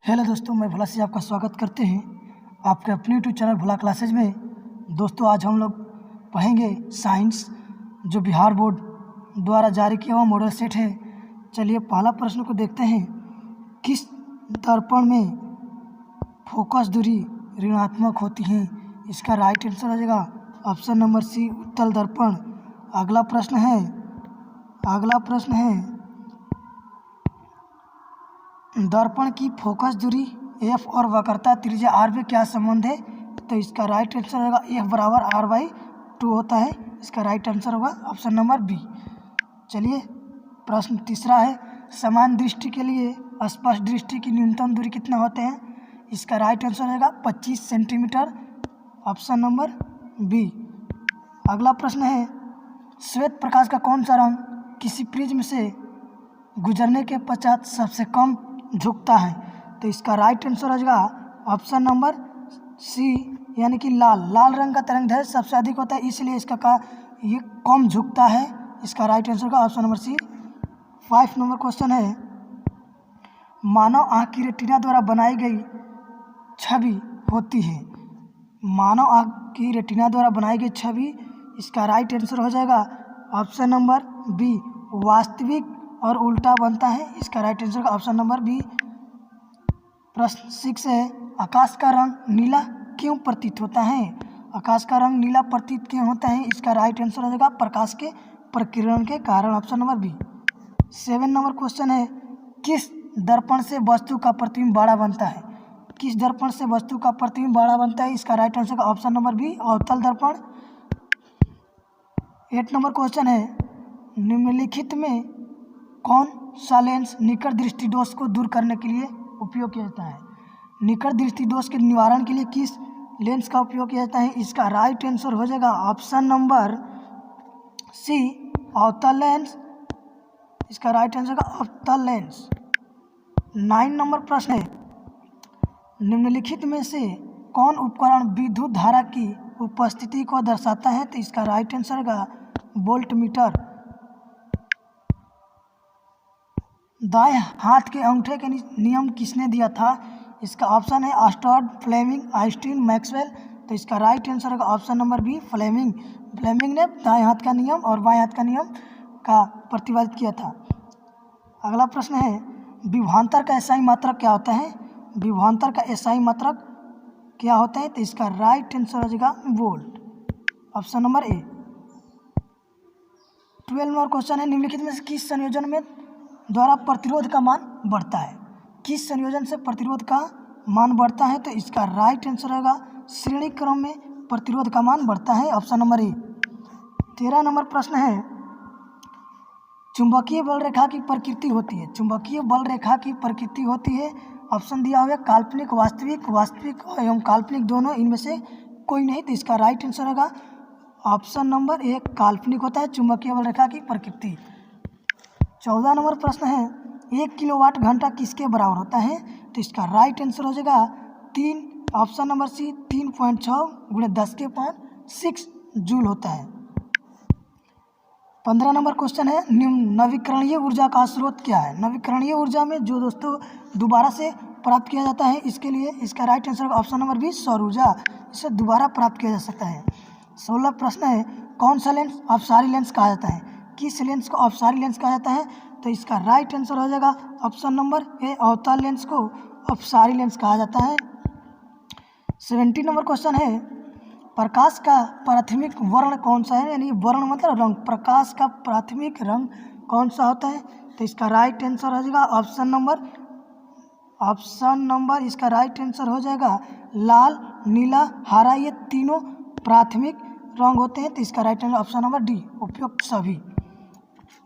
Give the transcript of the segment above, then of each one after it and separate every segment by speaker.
Speaker 1: Hello दोस्तों, मैं भोला से आपका स्वागत करते हैं आपके अपने यूट्यूब चैनल भोला क्लासेज में। दोस्तों, आज हम लोग पढ़ेंगे साइंस, जो बिहार बोर्ड द्वारा जारी किया हुआ मॉडल सेट है। चलिए पहला प्रश्न को देखते हैं। किस दर्पण में फोकस दूरी ऋणात्मक होती है? इसका राइट आंसर हो जाएगा ऑप्शन नंबर सी, उत्तल दर्पण। अगला प्रश्न है दर्पण की फोकस दूरी एफ और वक्रता त्रिज्या आर में क्या संबंध है? तो इसका राइट आंसर होगा एफ बराबर r/2 होता है। इसका राइट आंसर होगा ऑप्शन नंबर बी। चलिए प्रश्न तीसरा है, समान दृष्टि के लिए स्पष्ट दृष्टि की न्यूनतम दूरी कितना होते हैं? इसका राइट आंसर होगा 25 सेंटीमीटर, ऑप्शन नंबर बी। अगला प्रश्न है, श्वेत प्रकाश का कौन सा रंग किसी प्रिज्म से गुजरने के पश्चात सबसे कम झुकता है? तो इसका राइट आंसर हो जाएगा ऑप्शन नंबर सी, यानी कि लाल रंग का तरंगदैर्घ्य सबसे अधिक होता है, इसलिए ये कम झुकता है। इसका राइट आंसर होगा option number C. 5 number question है, मानव आँख की रेटिना द्वारा बनाई गई छवि होती है। मानव आँख की रेटिना द्वारा बनाई गई छवि, इसका राइट आंसर हो जाएगा ऑप्शन नंबर बी, वास्तविक और उल्टा बनता है। इसका राइट आंसर का ऑप्शन नंबर बी। प्रश्न 6 है, आकाश का रंग नीला क्यों प्रतीत होता है? आकाश का रंग नीला प्रतीत क्यों होता है? इसका राइट आंसर हो जाएगा प्रकाश के प्रकीर्णन के कारण, option number B. 7 number question है, किस दर्पण से वस्तु का प्रतिबिंब बड़ा बनता है? किस दर्पण से वस्तु का प्रतिबिंब बड़ा बनता है? इसका राइट आंसर का ऑप्शन नंबर बी, अवतल दर्पण। 8 नंबर क्वेश्चन है, निम्नलिखित में कौन सा लेंस निकट दृष्टि दोष को दूर करने के लिए उपयोग किया जाता है? निकट दृष्टि दोष के निवारण के लिए किस लेंस का उपयोग किया जाता है? इसका राइट आंसर हो जाएगा ऑप्शन नंबर सी, अवतल लेंस। इसका राइट आंसर का अवतल लेंस। 9 नंबर प्रश्न है, निम्नलिखित में से कौन उपकरण विद्युत धारा की उपस्थिति को दर्शाता है? तो इसका राइट आंसर होगा वोल्टमीटर। दाएं हाथ के अंगूठे के नियम किसने दिया था? इसका ऑप्शन है ऑस्टर्ड, फ्लेमिंग, आइंस्टीन, मैक्सवेल। तो इसका राइट आंसर होगा option number B, Fleming. Fleming ने दाएं हाथ का नियम और बाएं हाथ का नियम का प्रतिपादित किया था। अगला प्रश्न है, विभवांतर का एसआई मात्रक क्या होता है? विभवांतर का एसआई मात्रक क्या होता है? तो इसका राइट आंसर हो जाएगा वोल्ट, ऑप्शन नंबर ए। 12 नंबर क्वेश्चन है, निम्नलिखित में से किस संयोजन में द्वारा प्रतिरोध का मान बढ़ता है? किस संयोजन से प्रतिरोध का मान बढ़ता है? तो इसका राइट आंसर होगा श्रेणी क्रम में प्रतिरोध का मान बढ़ता है, ऑप्शन नंबर ए। 13 नंबर प्रश्न है, चुंबकीय बल रेखा की प्रकृति होती है। चुंबकीय बल रेखा की प्रकृति होती है, ऑप्शन दिया हुआ है काल्पनिक, वास्तविक, वास्तविक एवं काल्पनिक दोनों, इनमें से कोई नहीं। तो इसका राइट आंसर होगा ऑप्शन नंबर ए, काल्पनिक होता है चुंबकीय बल रेखा की प्रकृति। 14 नंबर प्रश्न है, 1 किलोवाट घंटा किसके बराबर होता है? तो इसका राइट आंसर हो जाएगा 3, ऑप्शन नंबर सी, 3.6 × 10⁶ जूल होता है। 15 नंबर क्वेश्चन है, नवीकरणीय ऊर्जा का स्रोत क्या है? नवीकरणीय ऊर्जा में जो दोस्तों दोबारा से प्राप्त किया जाता है, इसके लिए इसका right answer option number B, सौर ऊर्जा। इसे दोबारा प्राप्त किया जा सकता है। 16 प्रश्न है, कौन सा लेंस अपसारी लेंस कहा जाता है? किस लेंस को अपसारी लेंस कहा जाता है? तो इसका राइट आंसर हो जाएगा ऑप्शन नंबर ए, अवतल लेंस को अपसारी लेंस कहा जाता है। 17 नंबर क्वेश्चन है, प्रकाश का प्राथमिक वर्ण कौन सा है? यानी वर्ण मतलब रंग। प्रकाश का प्राथमिक रंग कौन सा होता है? तो इसका राइट आंसर हो जाएगा ऑप्शन नंबर इसका राइट आंसर हो जाएगा लाल, नीला, हरा, ये तीनों प्राथमिक रंग होते हैं। तो इसका right answer option number D, उपयुक्त सभी।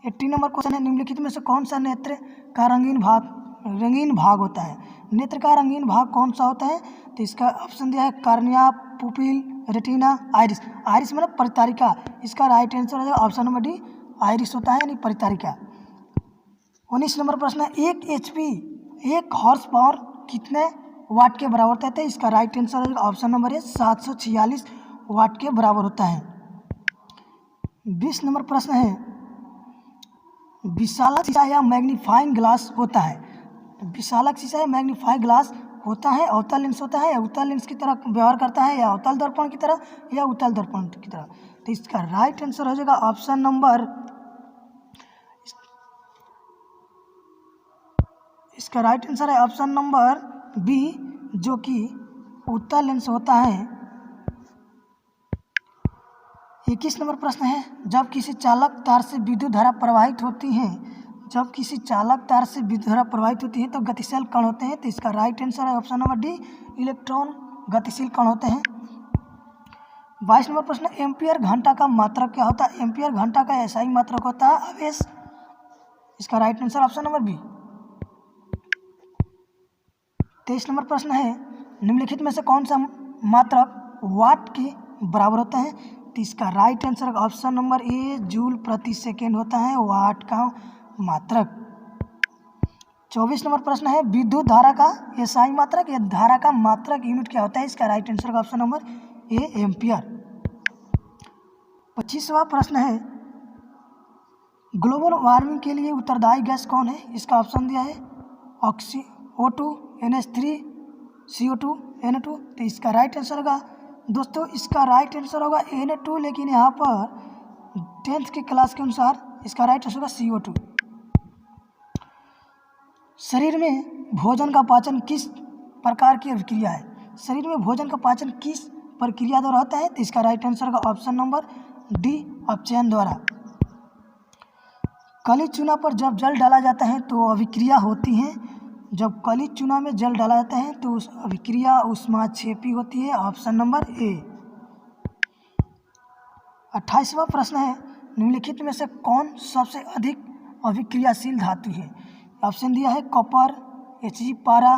Speaker 1: 18 नंबर क्वेश्चन है, निम्नलिखित में से कौन सा नेत्र का रंगीन भाग होता है? नेत्र का रंगीन भाग कौन सा होता है? तो इसका ऑप्शन दिया है cornea, pupil, retina, iris. Iris मतलब परितारिका। इसका राइट आंसर हो जाएगा ऑप्शन नंबर डी, आइरिस होता है, यानी परितारिका। 19 नंबर प्रश्न है, 1 HP 1 हॉर्स पावर कितने वाट के बराबर होता है? तो इसका राइट आंसर हो जाएगा ऑप्शन नंबर ए, 746 वाट के बराबर होता है। 20 नंबर प्रश्न है, विशालक शीशा या मैग्नीफाइंग ग्लास होता है। विशालक शीशा या मैग्नीफाइंग ग्लास होता है, अवतल लेंस होता है, या उत्तल लेंस की तरह व्यवहार करता है, या अवतल दर्पण की तरह, या उत्तल दर्पण की तरह। तो इसका राइट आंसर हो जाएगा ऑप्शन नंबर, इसका राइट आंसर है ऑप्शन नंबर बी, जो कि उत्तल लेंस होता है। 21 नंबर प्रश्न है, जब किसी चालक तार से विद्युत धारा प्रवाहित होती है, जब किसी चालक तार से विद्युत धारा प्रवाहित होती है तो गतिशील कण होते हैं। तो इसका राइट आंसर है ऑप्शन नंबर डी, इलेक्ट्रॉन गतिशील कण होते हैं। 22 नंबर प्रश्न, एम्पियर घंटा का मात्रक क्या होता है? एम्पियर घंटा का ऐसा ही मात्रक होता है आवेश। इसका right answer option number B. 23 number प्रश्न है, निम्नलिखित में से कौन सा मात्रक वाट के बराबर होता है? तो इसका राइट आंसर ऑप्शन नंबर ए, जूल प्रति सेकेंड होता है वाट का मात्रक। 24 नंबर प्रश्न है, विद्युत धारा का एसआई मात्रक या धारा का मात्रक यूनिट क्या होता है? इसका right answer option number A, ampere. 25वां प्रश्न है, ग्लोबल वार्मिंग के लिए उत्तरदायी गैस कौन है? इसका ऑप्शन दिया है O2, NH3, CO2, N2। तो इसका राइट आंसर होगा दोस्तों, इसका राइट आंसर होगा Na2, लेकिन यहाँ पर 10th की क्लास के अनुसार इसका राइट आंसर होगा CO2। शरीर में भोजन का पाचन किस प्रकार की अभिक्रिया है? शरीर में भोजन का पाचन किस प्रक्रिया द्वारा होता है? तो इसका राइट आंसर होगा ऑप्शन नंबर डी, अपचयन द्वारा। कली चूना पर जब जल डाला जाता है तो अभिक्रिया होती है। जब कली चूना में जल डाला जाता है तो उस अभिक्रिया ऊष्माक्षेपी होती है, ऑप्शन नंबर ए। 28वां प्रश्न है, निम्नलिखित में से कौन सबसे अधिक अभिक्रियाशील धातु है? ऑप्शन दिया है कॉपर, Hg पारा,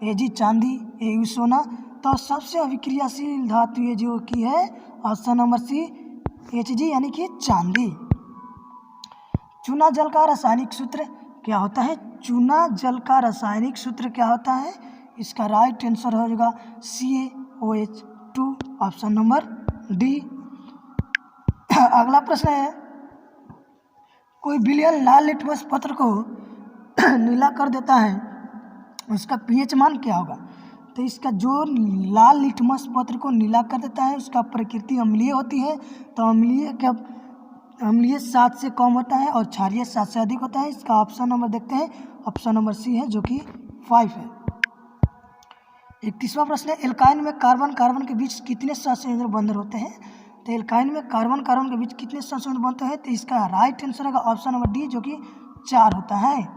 Speaker 1: Ag चांदी, Au सोना। तो सबसे अभिक्रियाशील धातु है जो कि है ऑप्शन नंबर सी, Hg यानी कि चांदी। चूना जल का रासायनिक सूत्र क्या होता है? चूना जल का रासायनिक सूत्र क्या होता है? इसका राइट आंसर हो जाएगा CaOH2, ऑप्शन नंबर डी। अगला प्रश्न है, कोई विलयन लाल लिटमस पत्र को नीला कर देता है, उसका pH मान क्या होगा? तो इसका जो लाल लिटमस पत्र को नीला कर देता है उसका प्रकृति अम्लीय होती है। तो अम्लीय 7 से कम होता है और क्षारीय 7 से अधिक होता है। इसका ऑप्शन नंबर देखते हैं, ऑप्शन नंबर सी है जो कि 5 है। 31वां प्रश्न है, एल्काइन में कार्बन कार्बन के बीच कितने सहसंयोजन बंधन होते हैं? तो एल्काइन में कार्बन कार्बन के बीच कितने सहसंयोजन बनते हैं? तो इसका राइट आंसर होगा ऑप्शन नंबर डी, जो कि 4 होता है।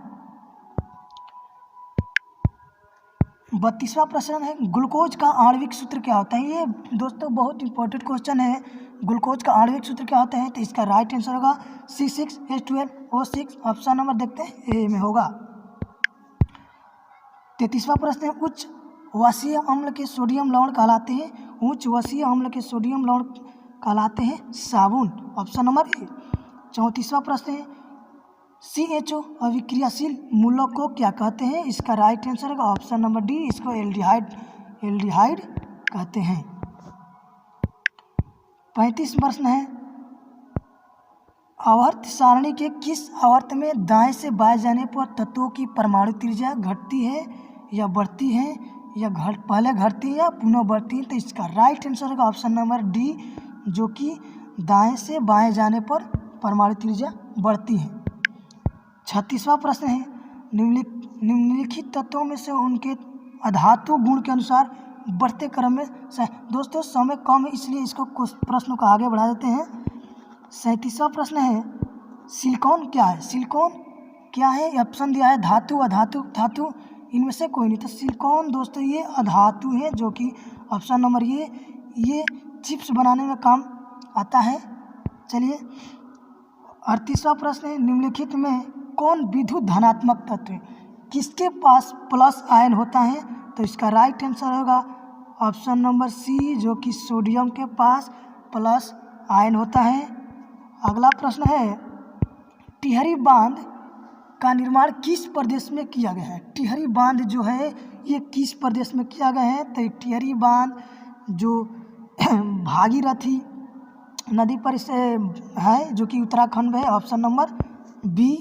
Speaker 1: 32वां प्रश्न है, ग्लूकोज का आणविक सूत्र क्या होता है? ये दोस्तों बहुत इंपॉर्टेंट क्वेश्चन है। ग्लूकोज का आणविक सूत्र क्या होता है? तो इसका राइट आंसर होगा C6H12O6, ऑप्शन नंबर देखते हैं ए में होगा। 33वां प्रश्न है, उच्च वसीय अम्ल के सोडियम लवण कहलाते हैं, उच्च वसीय अम्ल के सोडियम लवण कहलाते हैं साबुन, ऑप्शन नंबर ए। 34वां प्रश्न है, CHO अभिक्रियाशील मूलक को क्या कहते हैं? इसका राइट आंसर होगा ऑप्शन नंबर डी, इसको एल्डिहाइड कहते हैं। 35 प्रश्न है, आवर्त सारणी के किस आवर्त में दाएं से बाएं जाने पर तत्वों की परमाणु त्रिज्या घटती है या बढ़ती है, या पहले घटती है या पुनः बढ़ती है? तो इसका राइट आंसर होगा ऑप्शन नंबर डी, जो कि दाएं से बाएं जाने पर परमाणु त्रिज्या बढ़ती है। 36वां प्रश्न है, निम्नलिखित तत्वों में से उनके अधातु गुण के अनुसार बढ़ते क्रम में दोस्तों समय कम है इसलिए इसको प्रश्नों को आगे बढ़ा देते हैं। 37वां प्रश्न है, सिलिकॉन क्या है? सिलिकॉन क्या है? ऑप्शन दिया है धातु, अधातु, धातु, इनमें से कोई नहीं। तो सिलिकॉन दोस्तों ये अधातु है, जो कि ऑप्शन नंबर ये चिप्स बनाने में काम आता है। चलिए 38वां प्रश्न है, निम्नलिखित में कौन विद्युत धनात्मक तत्व है? किसके पास प्लस आयन होता है? तो इसका राइट आंसर होगा ऑप्शन नंबर सी, जो कि सोडियम के पास प्लस आयन होता है। अगला प्रश्न है, टिहरी बांध का निर्माण किस प्रदेश में किया गया है? टिहरी बांध जो है ये किस प्रदेश में किया गया है? तो टिहरी बांध जो भागीरथी नदी पर से है, जो कि उत्तराखंड में है, ऑप्शन नंबर बी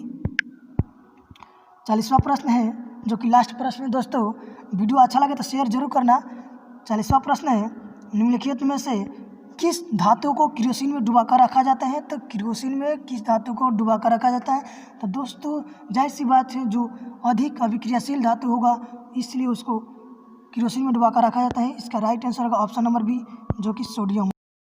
Speaker 1: 40वां प्रश्न है जो कि लास्ट प्रश्न है दोस्तों। वीडियो अच्छा लगे तो शेयर जरूर करना। 40वां प्रश्न है, निम्नलिखित में से किस धातु को केरोसिन में डुबाकर रखा जाता है? तो केरोसिन में किस धातु को डुबाकर रखा जाता है? तो दोस्तों जाहिर सी बात है, जो अधिक अभिक्रियाशील धातु होगा इसलिए उसको केरोसिन में डुबाकर रखा जाता है। इसका राइट आंसर होगा ऑप्शन नंबर बी, जो कि सोडियम।